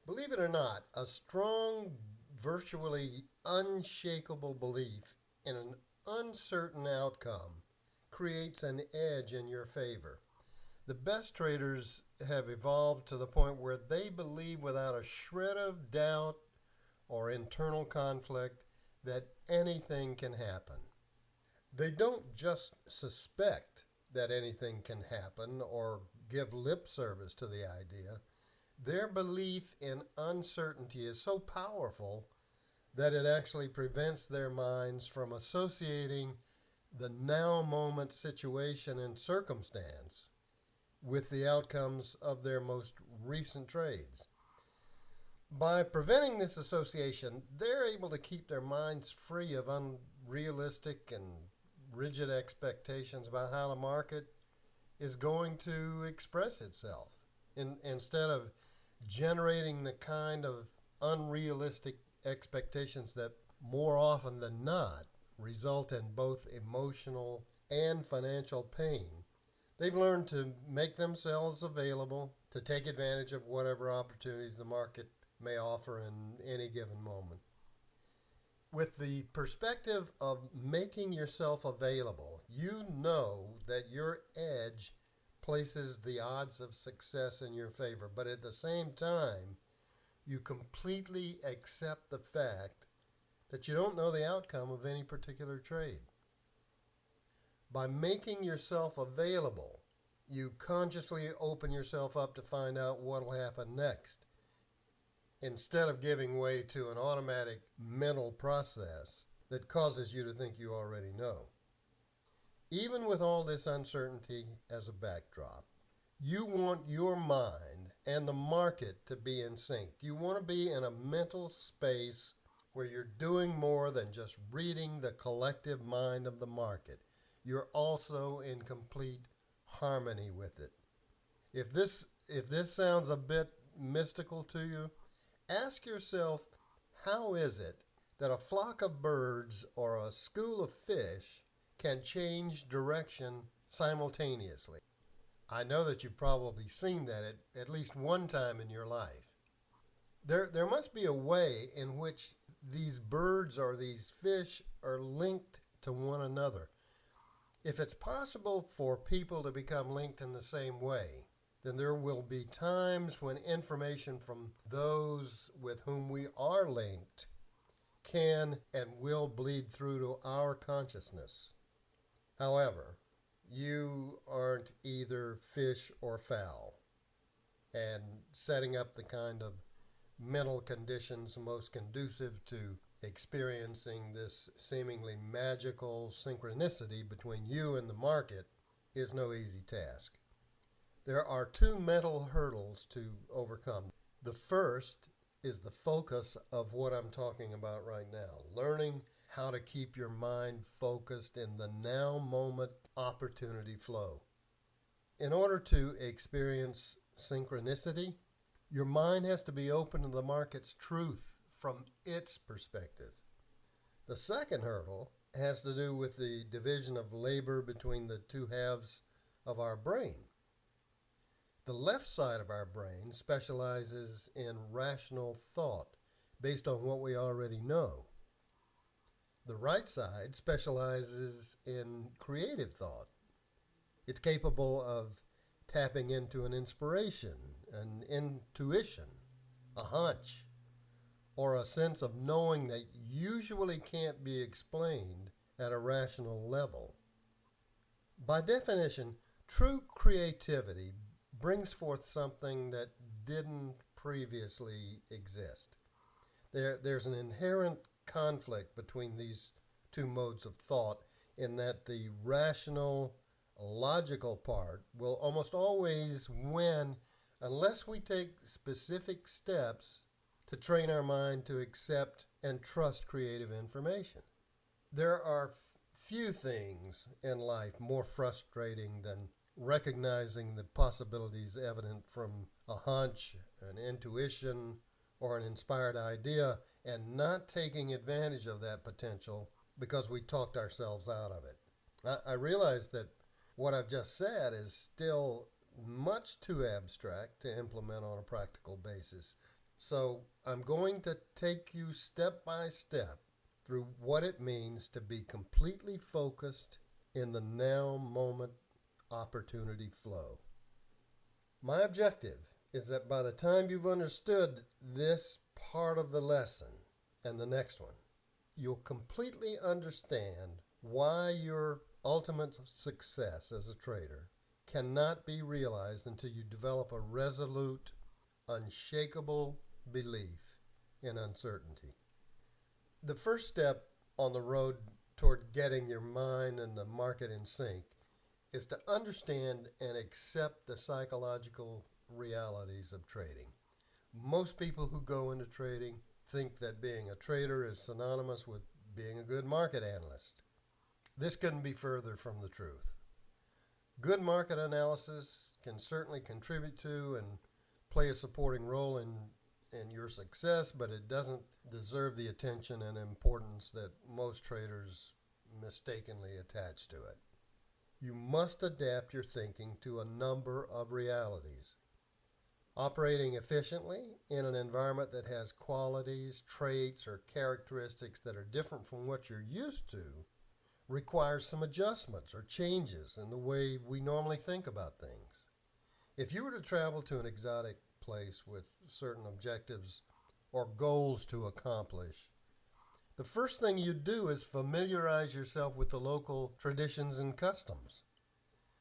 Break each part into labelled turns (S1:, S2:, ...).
S1: Believe it or not, a strong, virtually unshakable belief in an uncertain outcome creates an edge in your favor. The best traders have evolved to the point where they believe without a shred of doubt or internal conflict that anything can happen. They don't just suspect that anything can happen or give lip service to the idea. Their belief in uncertainty is so powerful that it actually prevents their minds from associating the now moment situation and circumstance with the outcomes of their most recent trades. By preventing this association, they're able to keep their minds free of unrealistic and rigid expectations about how the market is going to express itself. Instead of generating the kind of unrealistic expectations that more often than not result in both emotional and financial pain, they've learned to make themselves available to take advantage of whatever opportunities the market may offer in any given moment. With the perspective of making yourself available, you know that your edge places the odds of success in your favor, but at the same time, you completely accept the fact that you don't know the outcome of any particular trade. By making yourself available, you consciously open yourself up to find out what will happen next instead of giving way to an automatic mental process that causes you to think you already know. Even with all this uncertainty as a backdrop, you want your mind and the market to be in sync. You want to be in a mental space where you're doing more than just reading the collective mind of the market. You're also in complete harmony with it. If this sounds a bit mystical to you, ask yourself, how is it that a flock of birds or a school of fish can change direction simultaneously? I know that you've probably seen that at least one time in your life. There must be a way in which these birds or these fish are linked to one another. If it's possible for people to become linked in the same way, then there will be times when information from those with whom we are linked can and will bleed through to our consciousness. However, you aren't either fish or fowl, and setting up the kind of mental conditions most conducive to experiencing this seemingly magical synchronicity between you and the market is no easy task. There are two mental hurdles to overcome. The first is the focus of what I'm talking about right now, learning how to keep your mind focused in the now moment opportunity flow. In order to experience synchronicity, your mind has to be open to the market's truth from its perspective. The second hurdle has to do with the division of labor between the two halves of our brain. The left side of our brain specializes in rational thought based on what we already know. The right side specializes in creative thought. It's capable of tapping into an inspiration, an intuition, a hunch, or a sense of knowing that usually can't be explained at a rational level. By definition, true creativity brings forth something that didn't previously exist. There's an inherent conflict between these two modes of thought in that the rational, logical part will almost always win unless we take specific steps to train our mind to accept and trust creative information. There are few things in life more frustrating than recognizing the possibilities evident from a hunch, an intuition, or an inspired idea and not taking advantage of that potential because we talked ourselves out of it. I realize that what I've just said is still much too abstract to implement on a practical basis. So I'm going to take you step by step through what it means to be completely focused in the now moment opportunity flow. My objective is that by the time you've understood this part of the lesson and the next one, you'll completely understand why your ultimate success as a trader cannot be realized until you develop a resolute, unshakable belief in uncertainty. The first step on the road toward getting your mind and the market in sync is to understand and accept the psychological realities of trading. Most people who go into trading think that being a trader is synonymous with being a good market analyst. This couldn't be further from the truth. Good market analysis can certainly contribute to and play a supporting role in your success, but it doesn't deserve the attention and importance that most traders mistakenly attach to it. You must adapt your thinking to a number of realities. Operating efficiently in an environment that has qualities, traits, or characteristics that are different from what you're used to requires some adjustments or changes in the way we normally think about things. If you were to travel to an exotic place with certain objectives or goals to accomplish, the first thing you'd do is familiarize yourself with the local traditions and customs.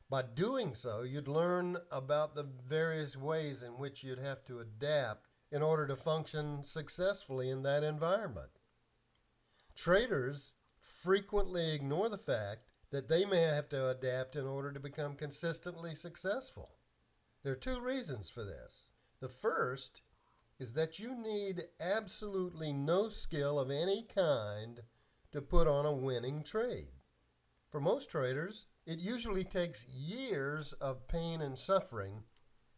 S1: By doing so, you'd learn about the various ways in which you'd have to adapt in order to function successfully in that environment. Traders frequently ignore the fact that they may have to adapt in order to become consistently successful. There are two reasons for this. The first is that you need absolutely no skill of any kind to put on a winning trade. For most traders, it usually takes years of pain and suffering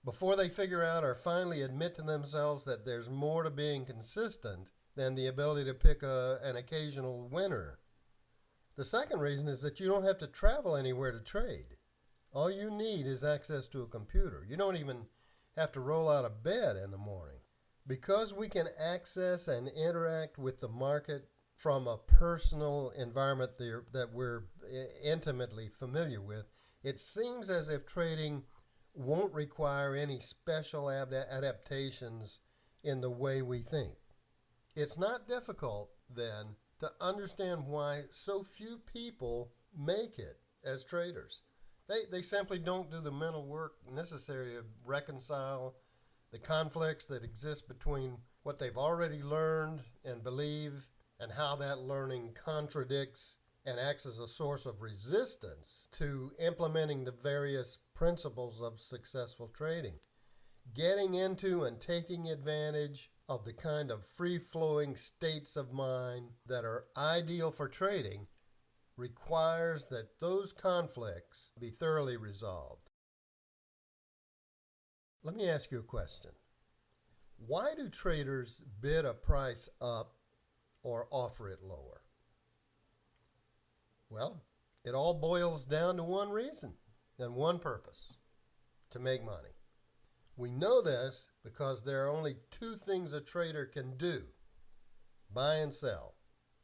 S1: before they figure out or finally admit to themselves that there's more to being consistent than the ability to pick an occasional winner. The second reason is that you don't have to travel anywhere to trade. All you need is access to a computer. You don't even have to roll out of bed in the morning. Because we can access and interact with the market from a personal environment that we're intimately familiar with, it seems as if trading won't require any special adaptations in the way we think. It's not difficult, then, to understand why so few people make it as traders. They simply don't do the mental work necessary to reconcile the conflicts that exist between what they've already learned and believe and how that learning contradicts and acts as a source of resistance to implementing the various principles of successful trading. Getting into and taking advantage of the kind of free-flowing states of mind that are ideal for trading requires that those conflicts be thoroughly resolved. Let me ask you a question. Why do traders bid a price up or offer it lower? Well, it all boils down to one reason and one purpose: to make money. We know this because there are only two things a trader can do: buy and sell.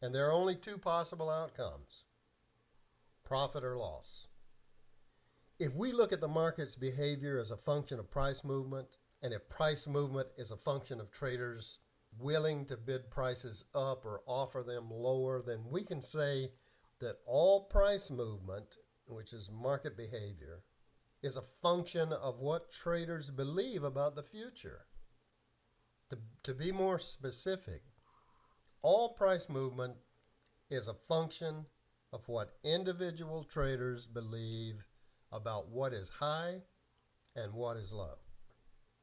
S1: And there are only two possible outcomes: profit or loss. If we look at the market's behavior as a function of price movement, and if price movement is a function of traders willing to bid prices up or offer them lower, then we can say that all price movement, which is market behavior, is a function of what traders believe about the future. To be more specific, all price movement is a function of what individual traders believe about what is high and what is low.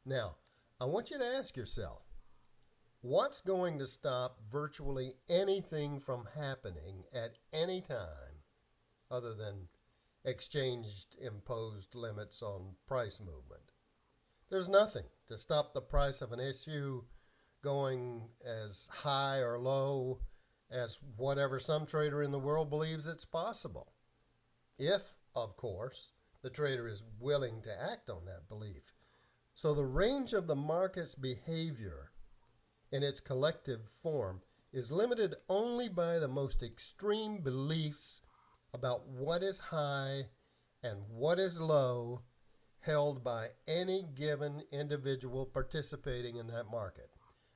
S1: Now, I want you to ask yourself, what's going to stop virtually anything from happening at any time other than exchanged imposed limits on price movement? There's nothing to stop the price of an issue going as high or low as whatever some trader in the world believes it's possible. If, of course, the trader is willing to act on that belief. So the range of the market's behavior in its collective form is limited only by the most extreme beliefs about what is high and what is low held by any given individual participating in that market.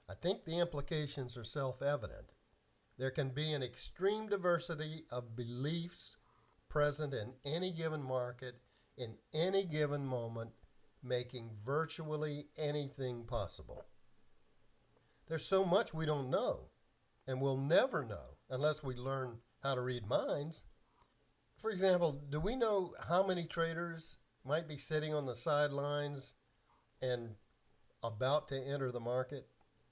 S1: I think the implications are self-evident. There can be an extreme diversity of beliefs present in any given market in any given moment, making virtually anything possible. There's so much we don't know, and we'll never know unless we learn how to read minds. For example, do we know how many traders might be sitting on the sidelines and about to enter the market?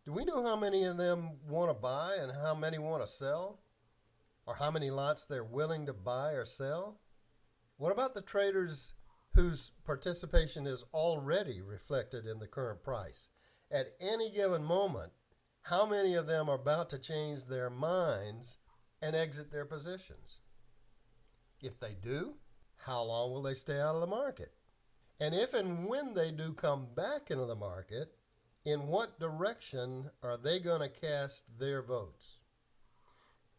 S1: Do we know how many of them want to buy and how many want to sell? Or how many lots they're willing to buy or sell? What about the traders whose participation is already reflected in the current price? At any given moment, how many of them are about to change their minds and exit their positions? If they do, how long will they stay out of the market? And if and when they do come back into the market, in what direction are they going to cast their votes?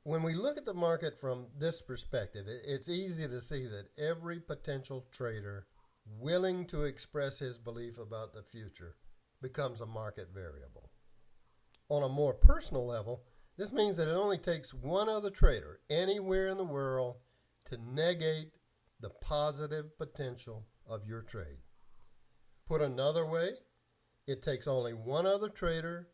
S1: When we look at the market from this perspective, it's easy to see that every potential trader willing to express his belief about the future becomes a market variable. On a more personal level, this means that it only takes one other trader anywhere in the world to negate the positive potential of your trade. Put another way, it takes only one other trader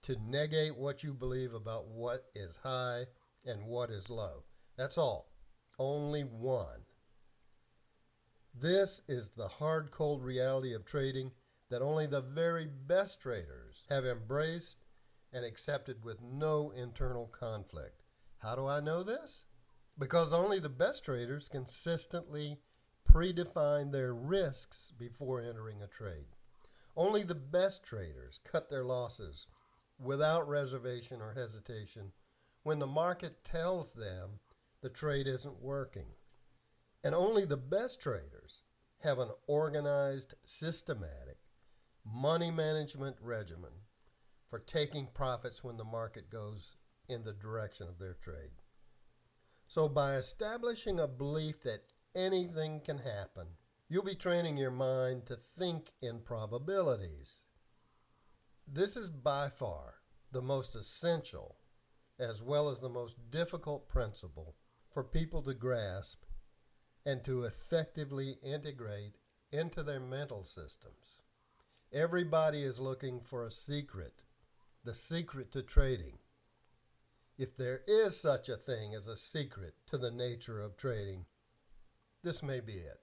S1: to negate what you believe about what is high and what is low. That's all. Only one. This is the hard, cold reality of trading that only the very best traders have embraced and accepted with no internal conflict. How do I know this? Because only the best traders consistently predefine their risks before entering a trade. Only the best traders cut their losses without reservation or hesitation when the market tells them the trade isn't working. And only the best traders have an organized, systematic money management regimen for taking profits when the market goes in the direction of their trade. So by establishing a belief that anything can happen, you'll be training your mind to think in probabilities. This is by far the most essential as well as the most difficult principle for people to grasp and to effectively integrate into their mental systems. Everybody is looking for a secret, the secret to trading. If there is such a thing as a secret to the nature of trading, this may be it.